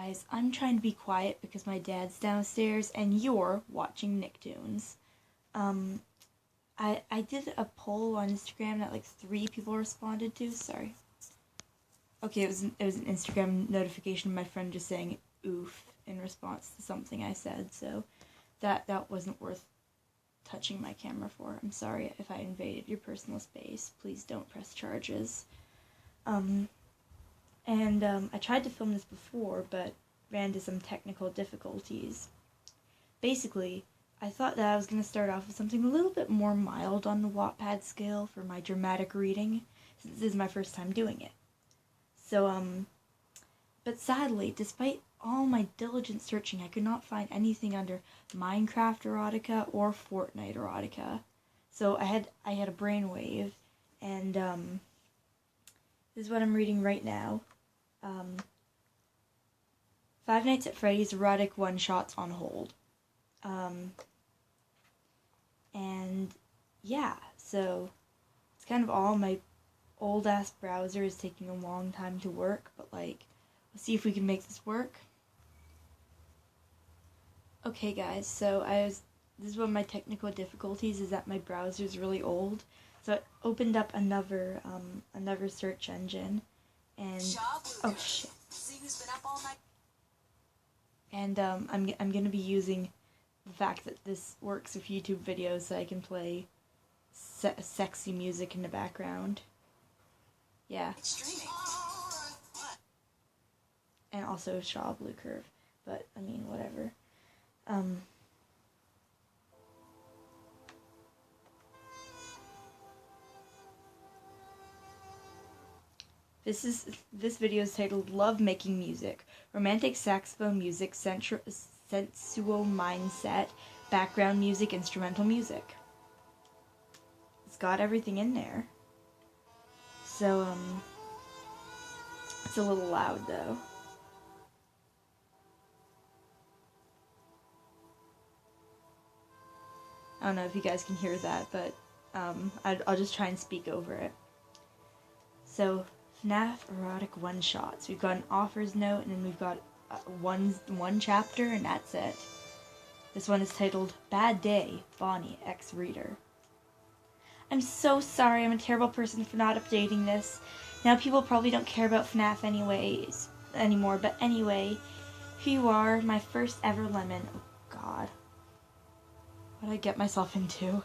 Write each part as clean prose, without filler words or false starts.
Guys, I'm trying to be quiet because my dad's downstairs and you're watching Nicktoons. I did a poll on Instagram that like 3 people responded to. Sorry. Okay, it was an Instagram notification of my friend just saying oof in response to something I said, so that wasn't worth touching my camera for. I'm sorry if I invaded your personal space. Please don't press charges. I tried to film this before, but ran into some technical difficulties. Basically, I thought that I was going to start off with something a little bit more mild on the Wattpad scale for my dramatic reading, since this is my first time doing it. So, but sadly, despite all my diligent searching, I could not find anything under Minecraft erotica or Fortnite erotica. So I had a brainwave, and this is what I'm reading right now. Five Nights at Freddy's erotic one-shots on hold. And yeah, so it's kind of all my old-ass browser is taking a long time to work, but like, let's see if we can make this work. Okay guys, so this is one of my technical difficulties, is that my browser is really old. So I opened up another search engine, and oh shit. And I'm gonna be using the fact that this works with YouTube videos so I can play sexy music in the background. Yeah. And also Shaw Blue Curve, but I mean whatever. This video is titled Love Making Music, Romantic Saxophone Music, Sensual Mindset, Background Music, Instrumental Music. It's got everything in there. So, it's a little loud though. I don't know if you guys can hear that, but I'll just try and speak over it. So, FNAF erotic one-shots. We've got an offers note, and then we've got one chapter, and that's it. This one is titled Bad Day, Bonnie, ex-reader. I'm so sorry, I'm a terrible person for not updating this. Now people probably don't care about FNAF anymore, but anyway, here you are, my first ever lemon. Oh god. What did I get myself into?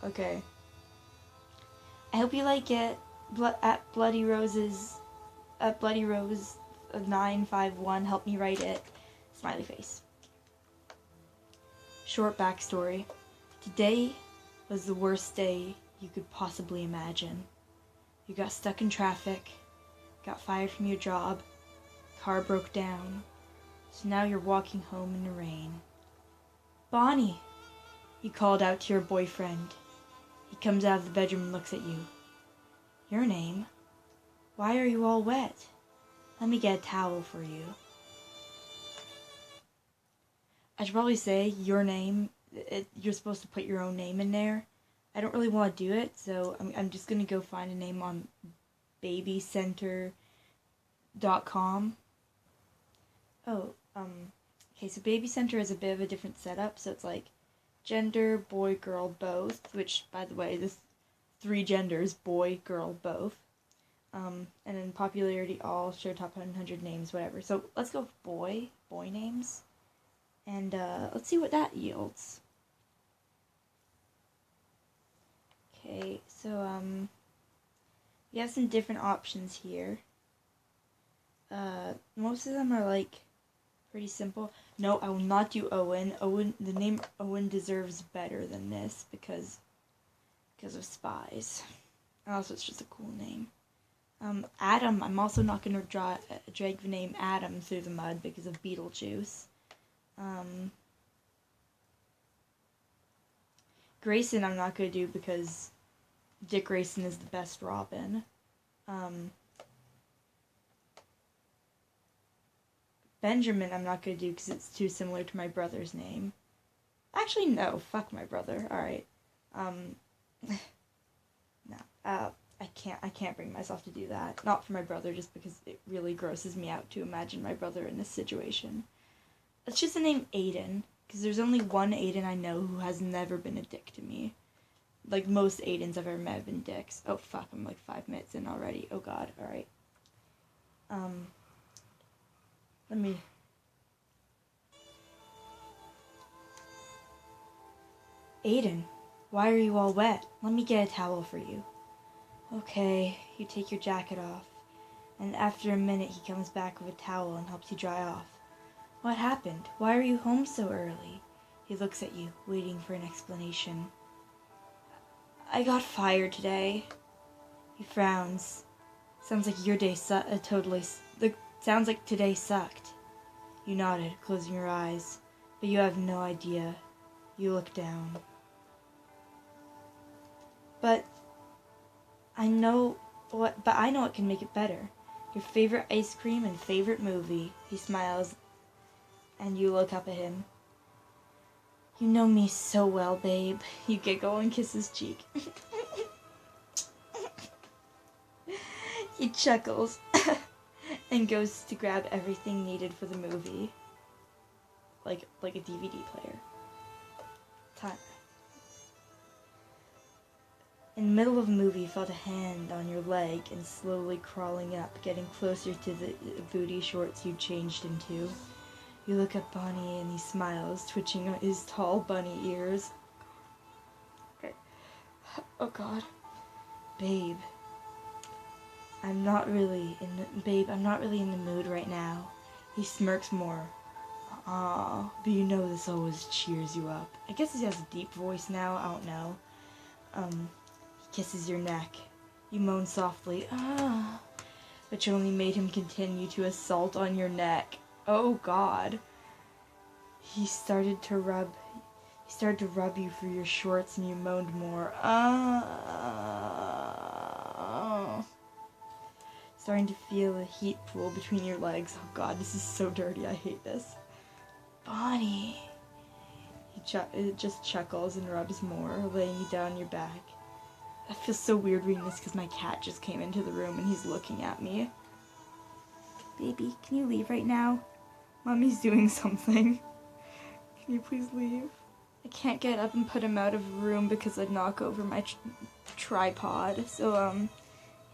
Okay. I hope you like it. At Bloody Rose 951, help me write it. Smiley face. Short backstory. Today was the worst day you could possibly imagine. You got stuck in traffic, got fired from your job, car broke down, so now you're walking home in the rain. Bonnie, you called out to your boyfriend. He comes out of the bedroom and looks at you. Your name? Why are you all wet? Let me get a towel for you. I should probably say your name. You're supposed to put your own name in there. I don't really want to do it, so I'm just going to go find a name on babycenter.com. Oh, okay, so Baby Center is a bit of a different setup, so it's like gender, boy, girl, both, which, by the way, this 3 genders, boy, girl, both. And then popularity all, show top 100 names, whatever. So let's go with boy names. And let's see what that yields. Okay, so we have some different options here. Most of them are like pretty simple. No, I will not do Owen. The name Owen deserves better than this because of spies. And also, it's just a cool name. Adam, I'm also not going to drag the name Adam through the mud because of Beetlejuice. Grayson, I'm not going to do because Dick Grayson is the best Robin. Benjamin, I'm not going to do because it's too similar to my brother's name. Actually, no, fuck my brother. Alright. No. I can't bring myself to do that. Not for my brother, just because it really grosses me out to imagine my brother in this situation. Let's just name Aiden, because there's only one Aiden I know who has never been a dick to me. Like, most Aidens I've ever met have been dicks. Oh, fuck, I'm like 5 minutes in already. Oh, God, alright. Let me... Aiden, why are you all wet? Let me get a towel for you. Okay, you take your jacket off, and after a minute he comes back with a towel and helps you dry off. What happened? Why are you home so early? He looks at you, waiting for an explanation. I got fired today. He frowns. Sounds like your day sounds like today sucked. You nodded, closing your eyes, but you have no idea. You look down. But I know what can make it better. Your favorite ice cream and favorite movie. He smiles, and you look up at him. You know me so well, babe. You giggle and kiss his cheek. He chuckles and goes to grab everything needed for the movie. Like a DVD player. Time. In the middle of the movie, you felt a hand on your leg and slowly crawling up, getting closer to the booty shorts you changed into. You look at Bonnie and he smiles, twitching his tall bunny ears. Oh, God. Babe, I'm not really in the mood right now. He smirks more. But you know this always cheers you up. I guess he has a deep voice now, I don't know. He kisses your neck. You moan softly, which only made him continue to assault on your neck. Oh, God. He started to rub you for your shorts and you moaned more. Starting to feel a heat pool between your legs. Oh, God, this is so dirty. I hate this. Bonnie. He just chuckles and rubs more, laying you down your back. I feel so weird reading this because my cat just came into the room and he's looking at me. Baby, can you leave right now? Mommy's doing something. Can you please leave? I can't get up and put him out of the room because I'd knock over my tripod. So,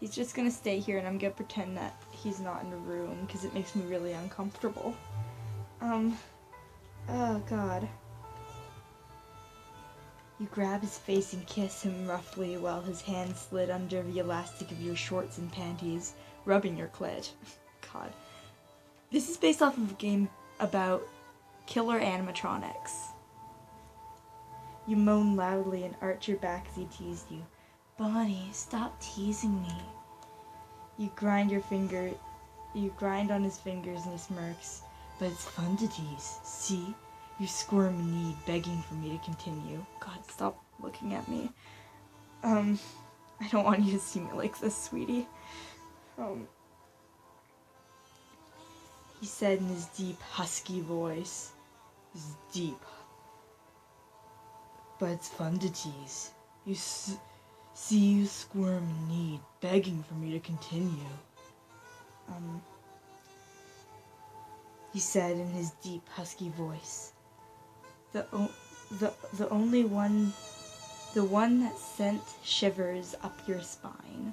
he's just gonna stay here and I'm gonna pretend that he's not in the room because it makes me really uncomfortable. Oh, God. You grab his face and kiss him roughly while his hand slid under the elastic of your shorts and panties, rubbing your clit. God. This is based off of a game about killer animatronics. You moan loudly and arch your back as he teased you. Bonnie, stop teasing me. You grind on his fingers and he smirks. But it's fun to tease. See? You squirm and need, begging for me to continue. God, stop looking at me. I don't want you to see me like this, sweetie. He said in his deep, husky voice. His deep. But it's fun to tease. You see you squirm and need, begging for me to continue. He said in his deep, husky voice. The one that sent shivers up your spine.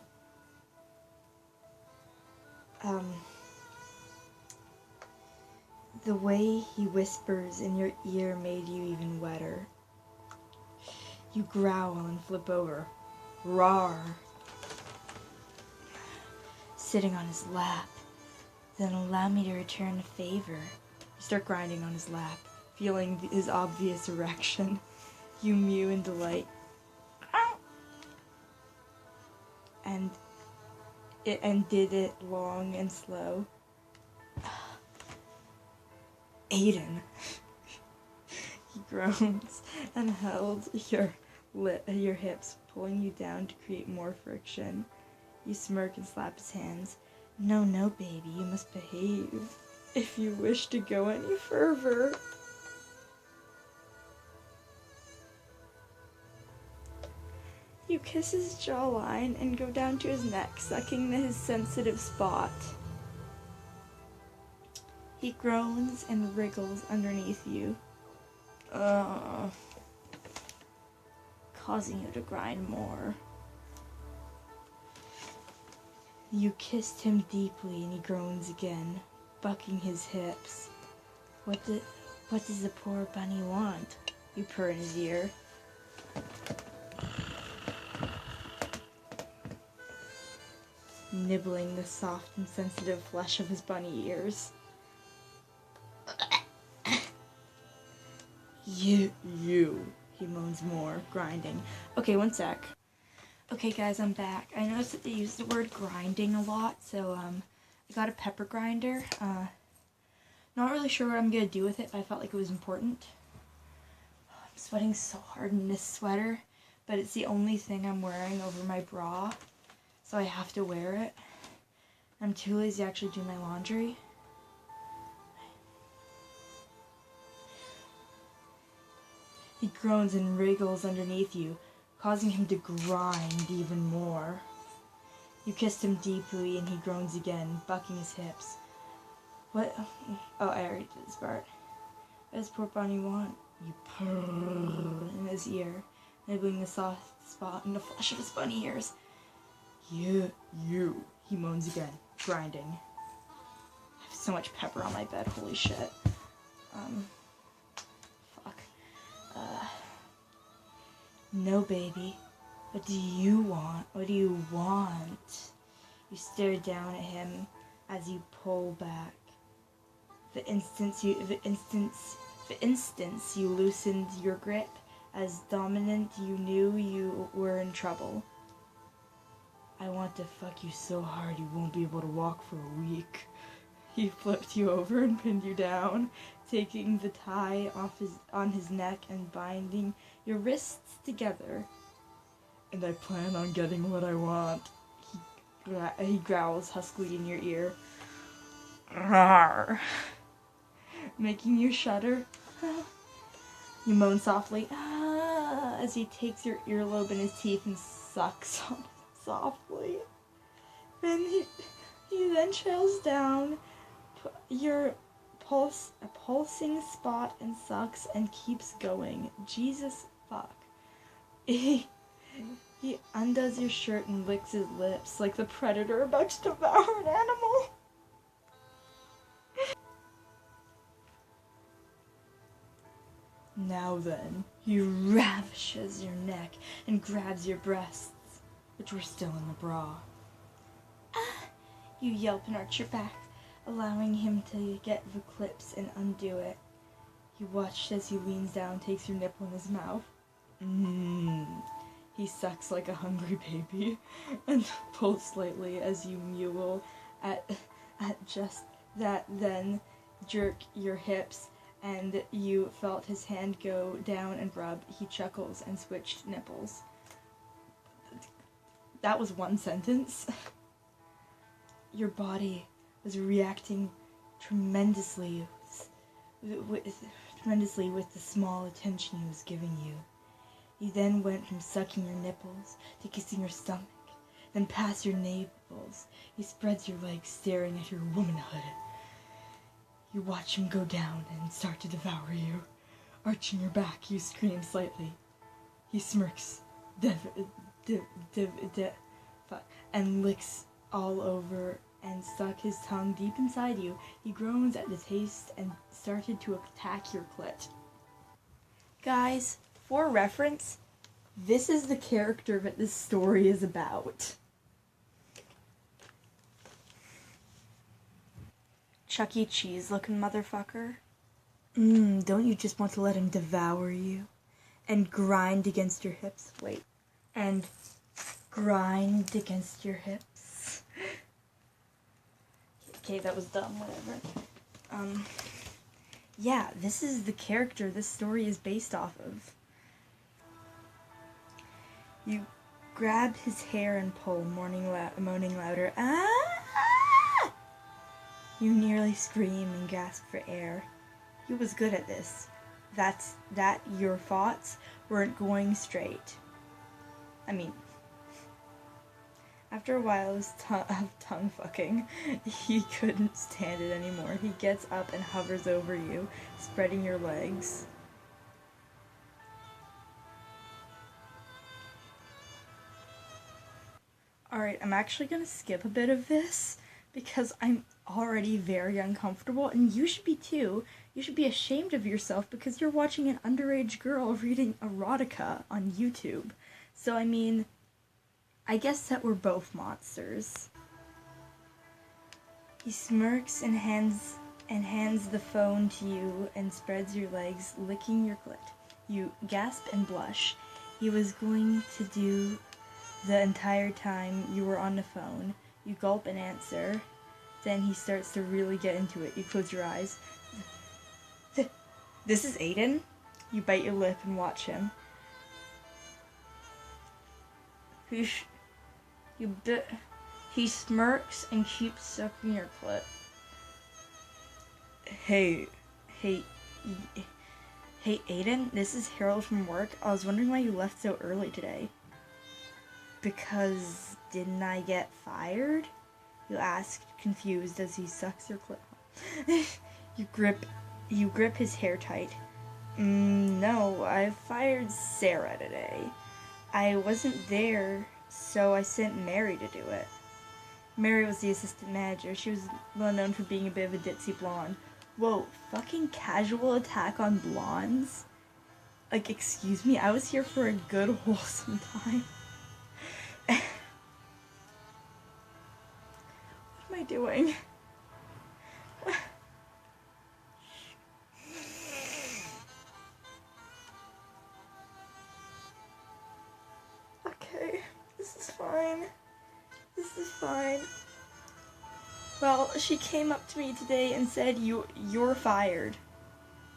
The way he whispers in your ear made you even wetter. You growl and flip over. Roar. Sitting on his lap. Then allow me to return a favor. You start grinding on his lap, feeling his obvious erection. You mew in delight. And did it long and slow. Aiden. He groans and held your hips, pulling you down to create more friction. You smirk and slap his hands. No, baby, you must behave if you wish to go any further. You kiss his jawline and go down to his neck, sucking his sensitive spot. He groans and wriggles underneath you, causing you to grind more. You kissed him deeply and he groans again, bucking his hips. What does the poor bunny want? You purr in his ear. Nibbling the soft and sensitive flesh of his bunny ears. You, he moans more, grinding. Okay, one sec. Okay guys, I'm back. I noticed that they use the word grinding a lot, so I got a pepper grinder. Not really sure what I'm gonna do with it, but I felt like it was important. I'm sweating so hard in this sweater, but it's the only thing I'm wearing over my bra, so I have to wear it. I'm too lazy to actually do my laundry. He groans and wriggles underneath you, causing him to grind even more. You kissed him deeply and he groans again, bucking his hips. What? Oh, I already did this part. What does poor bunny want? You purr in his ear, nibbling the soft spot in the flesh of his bunny ears. You, he moans again, grinding. I have so much pepper on my bed, holy shit. Fuck. No, baby. What do you want? What do you want? You stare down at him as you pull back. The instant you loosened your grip, as dominant you knew you were in trouble. I want to fuck you so hard you won't be able to walk for a week. He flipped you over and pinned you down, taking the tie on his neck and binding your wrists together. And I plan on getting what I want. He growls huskily in your ear. Rawr. Making you shudder. You moan softly as he takes your earlobe in his teeth and sucks on it softly. Then he then trails down your pulsing spot and sucks and keeps going. Jesus fuck. He undoes your shirt and licks his lips like the predator about to devour an animal. Now then, he ravishes your neck and grabs your breasts, which were still in the bra. Ah! You yelp and arch your back, allowing him to get the clips and undo it. You watch as he leans down, takes your nipple in his mouth. He sucks like a hungry baby and pulls slightly as you mule at just that, then jerk your hips, and you felt his hand go down and rub. He chuckles and switched nipples. That was one sentence. Your body was reacting tremendously with the small attention he was giving you. He then went from sucking your nipples to kissing your stomach, then past your navels. He spreads your legs, staring at your womanhood. You watch him go down and start to devour you. Arching your back, you scream slightly. He smirks, and licks all over and stuck his tongue deep inside you. He groans at the taste and started to attack your clit. Guys, for reference, this is the character that this story is about. Chuck E. Cheese looking motherfucker. Don't you just want to let him devour you? And grind against your hips? Wait. And grind against your hips? Okay, that was dumb, whatever. Yeah, this is the character this story is based off of. You grab his hair and pull, moaning louder. Ah! You nearly scream and gasp for air. He was good at this. That your thoughts weren't going straight. I mean, after a while of tongue fucking, he couldn't stand it anymore. He gets up and hovers over you, spreading your legs. Alright, I'm actually gonna skip a bit of this because I'm already very uncomfortable, and you should be too. You should be ashamed of yourself because you're watching an underage girl reading erotica on YouTube. So, I mean, I guess that we're both monsters. He smirks and hands the phone to you and spreads your legs, licking your clit. You gasp and blush. He was going to do the entire time you were on the phone. You gulp and answer. Then he starts to really get into it. You close your eyes. This is Aiden? You bite your lip and watch him. He smirks and keeps sucking your clit. Hey, Aiden, this is Harold from work. I was wondering why you left so early today. Because didn't I get fired? You ask, confused as he sucks your clit. You grip his hair tight. No, I fired Sarah today. I wasn't there, so I sent Mary to do it. Mary was the assistant manager. She was well known for being a bit of a ditzy blonde. Whoa, fucking casual attack on blondes? Like, excuse me, I was here for a good, wholesome time. What am I doing? Okay, this is fine. This is fine. Well, she came up to me today and said, you're fired.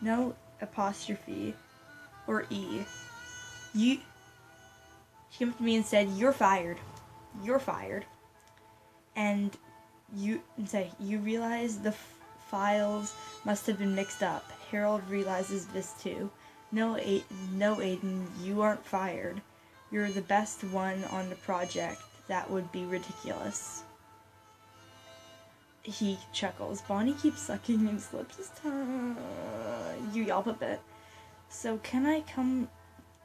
No apostrophe or E. She came up to me and said, you're fired. You're fired. And you realize the files must have been mixed up. Harold realizes this too. No, Aiden, you aren't fired. You're the best one on the project. That would be ridiculous. He chuckles. Bonnie keeps sucking and slips his tongue. You yelp a bit. So can I come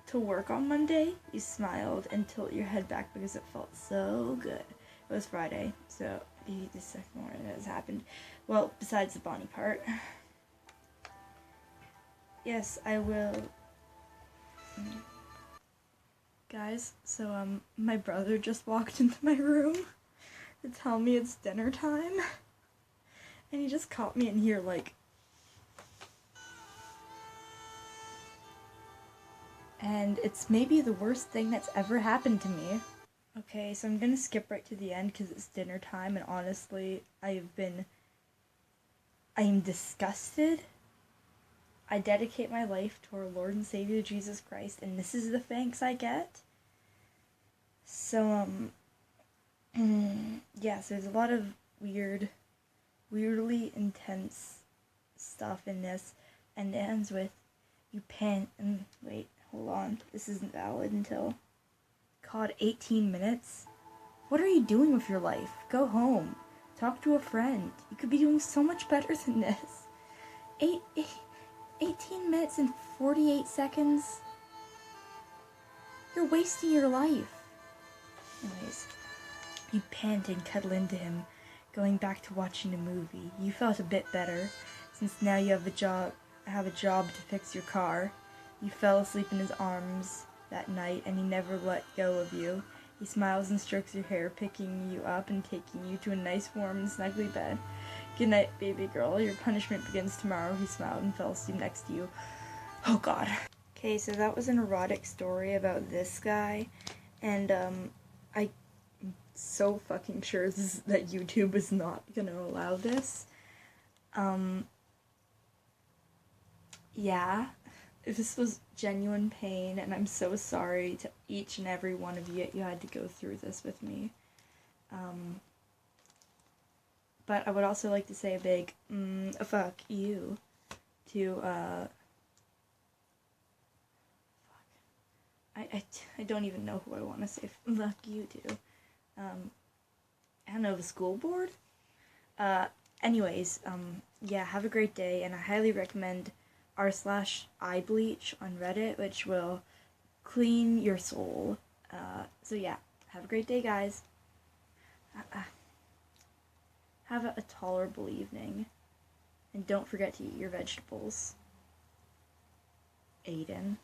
to work on Monday? You smiled and tilt your head back because it felt so good. It was Friday, so the second one that has happened. Well, besides the Bonnie part. Yes, I will. Guys, so my brother just walked into my room to tell me it's dinner time. And he just caught me in here like, and it's maybe the worst thing that's ever happened to me. Okay, so I'm gonna skip right to the end because it's dinner time, and honestly, I am disgusted. I dedicate my life to our Lord and Savior Jesus Christ, and this is the thanks I get. So, yeah, so there's a lot of weirdly intense stuff in this, and it ends with, you pant, and wait, hold on, this isn't valid until, God, 18 minutes? What are you doing with your life? Go home. Talk to a friend. You could be doing so much better than this. 18 minutes and 48 seconds? You're wasting your life. Anyways, you pant and cuddle into him, going back to watching a movie. You felt a bit better, since now you have a job to fix your car. You fell asleep in his arms that night, and he never let go of you. He smiles and strokes your hair, picking you up and taking you to a nice, warm, and snuggly bed. Good night, baby girl. Your punishment begins tomorrow. He smiled and fell asleep next to you. Oh, God. Okay, so that was an erotic story about this guy, and, I'm so fucking sure that YouTube is not gonna allow this. Yeah, this was genuine pain, and I'm so sorry to each and every one of you had to go through this with me. But I would also like to say a big, fuck you to, I don't even know who I want to say fuck you to. I don't know, the school board? Anyways, yeah, have a great day, and I highly recommend r/eyebleach on Reddit, which will clean your soul. So yeah, have a great day, guys. Have a tolerable evening. And don't forget to eat your vegetables. Aiden.